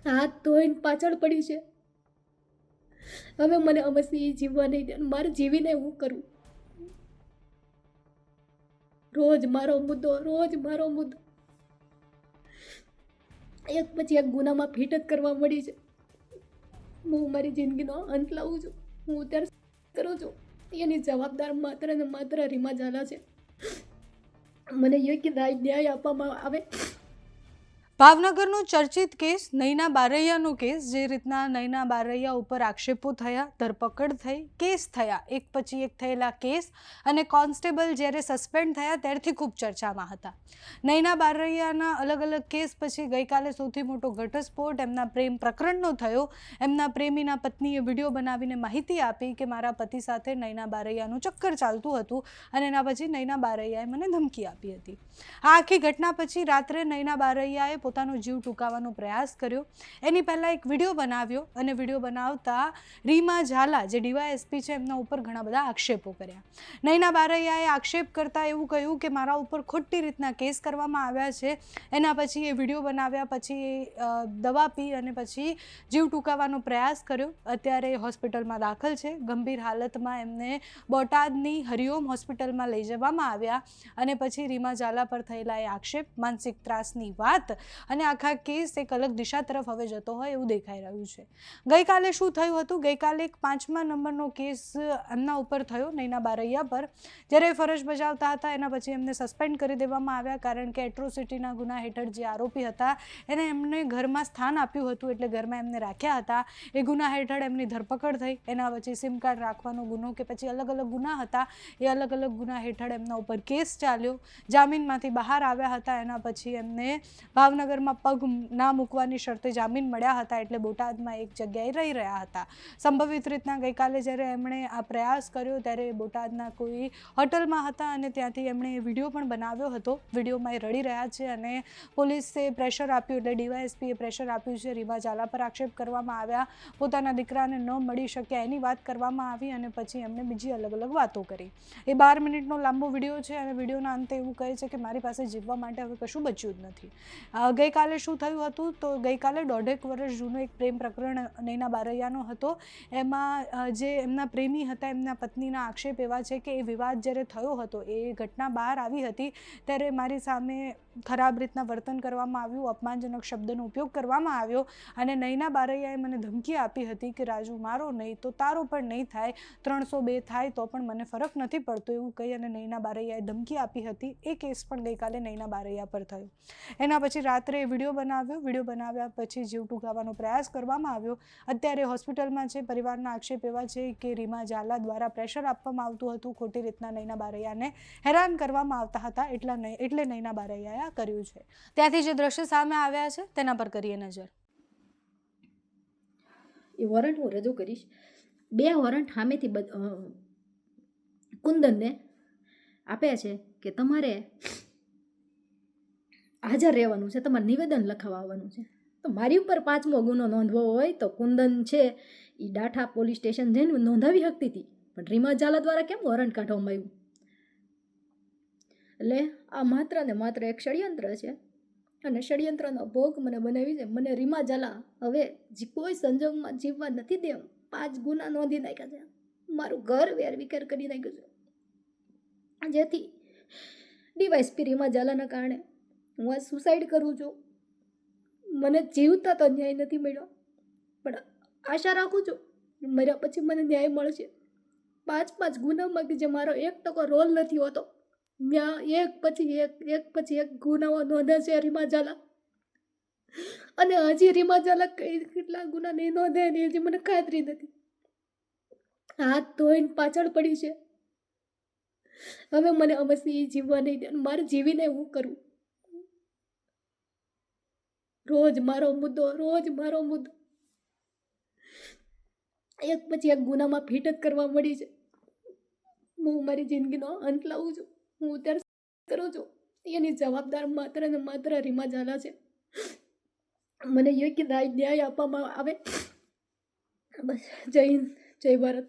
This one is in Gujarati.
હાથ ધોઈને પાછળ પડી છે. હવે મને અમસ્તી જીવવા નહીં દે. મારે જીવીને હું કરું? રોજ મારો મુદ્દો એક પછી એક ગુનામાં ફિટ જ કરવા મળી છે. હું મારી જિંદગીનો અંત લાવું છું. હું અત્યારે કરું છું એની જવાબદાર માત્ર ને માત્ર રીમા ઝાલા છે. મને યોગ્ય ન્યાય આપવામાં આવે. ભાવનગરનો ચર્ચિત કેસ નયના બારૈયાનો કેસ, જે રીતના નયના બારૈયા ઉપર આક્ષેપો થયા, ધરપકડ થઈ, કેસ થયા, એક પછી એક થયેલા કેસ અને કોન્સ્ટેબલ જ્યારે સસ્પેન્ડ થયા ત્યારથી ખૂબ ચર્ચામાં હતા. નયના બારૈયાના અલગ અલગ કેસ પછી ગઈકાલે સૌથી મોટો ઘટસ્ફોટ એમના પ્રેમ પ્રકરણનો થયો. એમના પ્રેમીના પત્નીએ વિડીયો બનાવીને માહિતી આપી કે મારા પતિ સાથે નયના બારૈયાનું ચક્કર ચાલતું હતું અને એના પછી નયના બારૈયાએ મને ધમકી આપી હતી. આ આખી ઘટના પછી રાત્રે નયના બારૈયાએ પોતાનો જીવ ટૂંકાવવાનો પ્રયાસ કર્યો. એની પહેલાં એક વિડીયો બનાવ્યો અને વિડીયો બનાવતા રીમા ઝાલા જે ડીવાયએસપી છે એમના ઉપર ઘણા બધા આક્ષેપો કર્યા. નયના બારૈયાએ આક્ષેપ કરતા એવું કહ્યું કે મારા ઉપર ખોટી રીતના કેસ કરવામાં આવ્યા છે. એના પછી એ વિડીયો બનાવ્યા પછી દવા પી અને પછી જીવ ટૂંકાવવાનો પ્રયાસ કર્યો. અત્યારે હોસ્પિટલમાં દાખલ છે. ગંભીર હાલતમાં એમને બોટાદની હરિઓમ હોસ્પિટલમાં લઈ જવામાં આવ્યા અને પછી રીમા ઝાલા પર થયેલા એ આક્ષેપ, માનસિક ત્રાસની વાત અને આખા કેસ એક અલગ દિશા તરફ હવે જતો હોય એવું દેખાઈ રહ્યું છે. ગઈકાલે શું થયું હતું? ગઈકાલે એક 5મા નંબરનો કેસ એમના ઉપર થયો, નયના બારૈયા પર. જ્યારે ફરજ બજાવતા હતા એના પછી એમને સસ્પેન્ડ કરી દેવામાં આવ્યા, કારણ કે એટ્રોસિટીના ગુના હેઠળ જે આરોપી હતા એને એમને ઘરમાં સ્થાન આપ્યું હતું, એટલે ઘરમાં એમને રાખ્યા હતા. એ ગુના હેઠળ એમની ધરપકડ થઈ. એના પછી સિમ કાર્ડ રાખવાનો ગુનો કે પછી અલગ અલગ ગુના હતા. એ અલગ અલગ ગુના હેઠળ એમના ઉપર કેસ ચાલ્યો. જામીનમાંથી બહાર આવ્યા હતા. એના પછી એમને ભાવનગરમાં પગ ના મૂકવાની શરતે જામીન મળ્યા હતા, એટલે બોટાદમાં એક જગ્યાએ રહી રહ્યા હતા. સંભવિત રીતના ગઈકાલે જ્યારે એમણે આ પ્રયાસ કર્યો ત્યારે બોટાદના કોઈ હોટલમાં હતા અને ત્યાંથી એમણે વિડીયો પણ બનાવ્યો હતો. વિડીયોમાં એ રડી રહ્યા છે અને પોલીસે પ્રેશર આપ્યું, એટલે ડીવાયએસપીએ પ્રેશર આપ્યું છે. રીમા ઝાલા પર આક્ષેપ કરવામાં આવ્યા, પોતાના દીકરાને ન મળી શક્યા એની વાત કરવામાં આવી અને પછી એમણે બીજી અલગ અલગ વાતો કરી. એ 12 મિનિટનો લાંબો વિડીયો છે અને વિડીયોના અંતે એવું કહે છે કે મારી પાસે જીવવા માટે હવે કશું બચ્યું જ નથી. ગઈકાલે શું થયું હતું? તો ગઈકાલે 1.5 વર્ષ જૂનું એક પ્રેમ પ્રકરણ નયના બારૈયાનો હતો. એમાં જે એમના પ્રેમી હતા એમના પત્નીના આક્ષેપ એવા છે કે એ વિવાદ જ્યારે થયો હતો, એ ઘટના બહાર આવી હતી ત્યારે મારી સામે ખરાબ રીતના વર્તન કરવામાં આવ્યું, અપમાનજનક શબ્દનો ઉપયોગ કરવામાં આવ્યો અને નયના બારૈયાએ મને ધમકી આપી હતી કે રાજુ મારો નહીં તો તારો પણ નહીં થાય, 302 થાય તો પણ મને ફરક નથી પડતો, એવું કહી અને નયના બારૈયાએ ધમકી આપી હતી. એ કેસ પણ ગઈકાલે નયના બારૈયા પર થયો. એના પછી રાત્રે વિડીયો બનાવ્યા પછી જીવ ટૂંકાવવાનો પ્રયાસ કરવામાં આવ્યો. અત્યારે હોસ્પિટલમાં છે. પરિવારના આક્ષેપ એવા છે કે રીમા ઝાલા દ્વારા પ્રેશર આપવામાં આવતું હતું, ખોટી રીતના નયના બારૈયાને હેરાન કરવામાં આવતા હતા, એટલે નયના બારૈયાએ આ કર્યું છે. ત્યાંથી જે દ્રશ્ય સામે આવ્યા છે તેના પર કરીએ નજર. એ વોરંટ હું રજૂ કરીશ. 2 વોરંટ સામેથી કુંદનને આપ્યા છે કે તમારે હાજર રહેવાનું છે, તમારે નિવેદન લખાવવા આવવાનું છે. તો મારી ઉપર 5મો ગુનો નોંધવો હોય તો કુંદન છે એ ડાઠા પોલીસ સ્ટેશન જઈને નોંધાવી શકતી હતી, પણ રીમા ઝાલા દ્વારા કેમ વોરંટ કાઢવામાં આવ્યું? એટલે આ માત્ર ને માત્ર એક ષડયંત્ર છે અને ષડયંત્રનો ભોગ મને બનાવી છે. મને રીમા ઝાલા હવે કોઈ સંજોગમાં જીવવા નથી દેવું. 5 ગુના નોંધી નાખ્યા છે. મારું ઘર વેરવિખેર કરી નાખ્યું છે, જેથી ડીવાયએસપી રીમા ઝાલાના કારણે હું આ સુસાઇડ કરું છું. મને જીવતા તો ન્યાય નથી મળ્યો, પણ આશા રાખું છું મર્યા પછી મને ન્યાય મળશે. 5 ગુનામાં કે જે મારો 1% રોલ નથી હોતો, ત્યાં એક પછી એક ગુનાઓ નોંધે છે રીમા ઝાલા. અને હજી રીમા ઝાલા કેટલા ગુના નહીં નોંધે એની હજી મને ખાતરી નથી. હાથ ધોઈને પાછળ પડી છે. હવે મને અમસ્તી જીવવા નહીં દે. મારે જીવીને હું કરું? રોજ મારો મુદ્દો એક પછી એક ગુનામાં ફિટ જ કરવા મળી છે. હું મારી જિંદગીનો અંત લાવું છું. હું અત્યારે કરું છું એની જવાબદાર માત્ર ને માત્ર રીમા ઝાલા છે. મને યોગ્ય ન્યાય આપવામાં આવે. બસ. જય હિન્દ, જય ભારત.